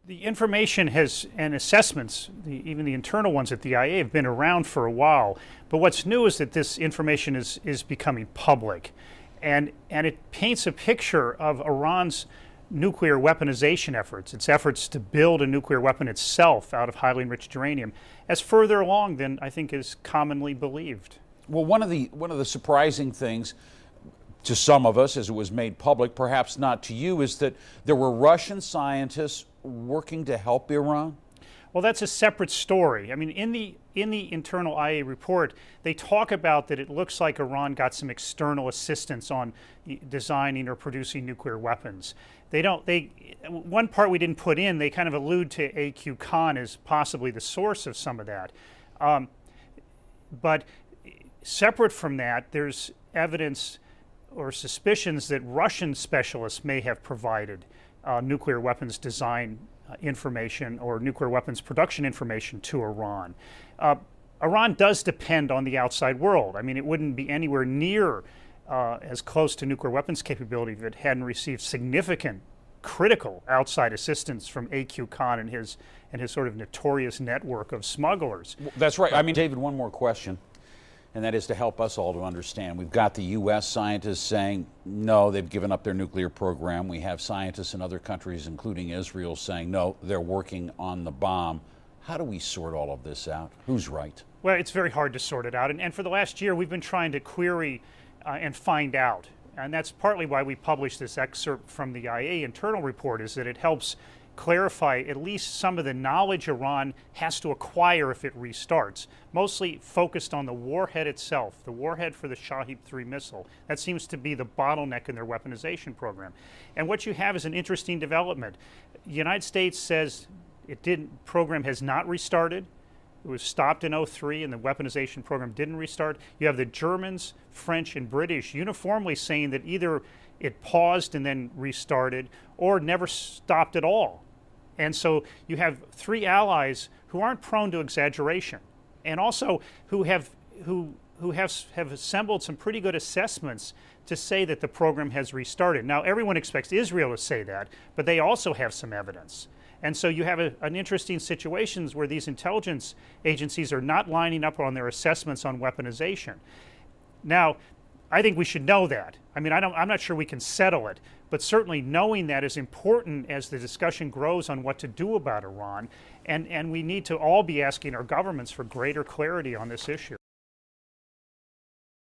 The information has, and assessments, even the internal ones at the IA, have been around for a while. But what's new is that this information is becoming public. And it paints a picture of Iran's nuclear weaponization efforts, its efforts to build a nuclear weapon itself out of highly enriched uranium, as further along than I think is commonly believed. Well, one of the surprising things to some of us, as it was made public, perhaps not to you, is that there were Russian scientists working to help Iran? Well, that's a separate story. I mean, in the internal IA report, they talk about that it looks like Iran got some external assistance on designing or producing nuclear weapons. One part we didn't put in, they kind of allude to A.Q. Khan as possibly the source of some of that. But separate from that, there's evidence or suspicions that Russian specialists may have provided nuclear weapons design information or nuclear weapons production information to Iran. Iran does depend on the outside world. I mean, it wouldn't be anywhere near as close to nuclear weapons capability if it hadn't received significant, critical outside assistance from A.Q. Khan and his sort of notorious network of smugglers. That's right. I mean, David, one more question, and that is to help us all to understand. We've got the U.S. scientists saying, no, they've given up their nuclear program. We have scientists in other countries, including Israel, saying, no, they're working on the bomb. How do we sort all of this out? Who's right? Well, it's very hard to sort it out. And for the last year, we've been trying to query and find out. And that's partly why we published this excerpt from the IA internal report, is that it helps clarify at least some of the knowledge Iran has to acquire if it restarts, mostly focused on the warhead itself, the warhead for the Shahid-3 missile. That seems to be the bottleneck in their weaponization program. And what you have is an interesting development. The United States says program has not restarted. It was stopped in 2003 and the weaponization program didn't restart. You have the Germans, French, and British uniformly saying that either it paused and then restarted or never stopped at all. And so you have three allies who aren't prone to exaggeration and also who have assembled some pretty good assessments to say that the program has restarted. Now, everyone expects Israel to say that, but they also have some evidence. And so you have an interesting situation where these intelligence agencies are not lining up on their assessments on weaponization. Now, I think we should know that. I mean, I'm not sure we can settle it, but certainly knowing that is important as the discussion grows on what to do about Iran. And we need to all be asking our governments for greater clarity on this issue.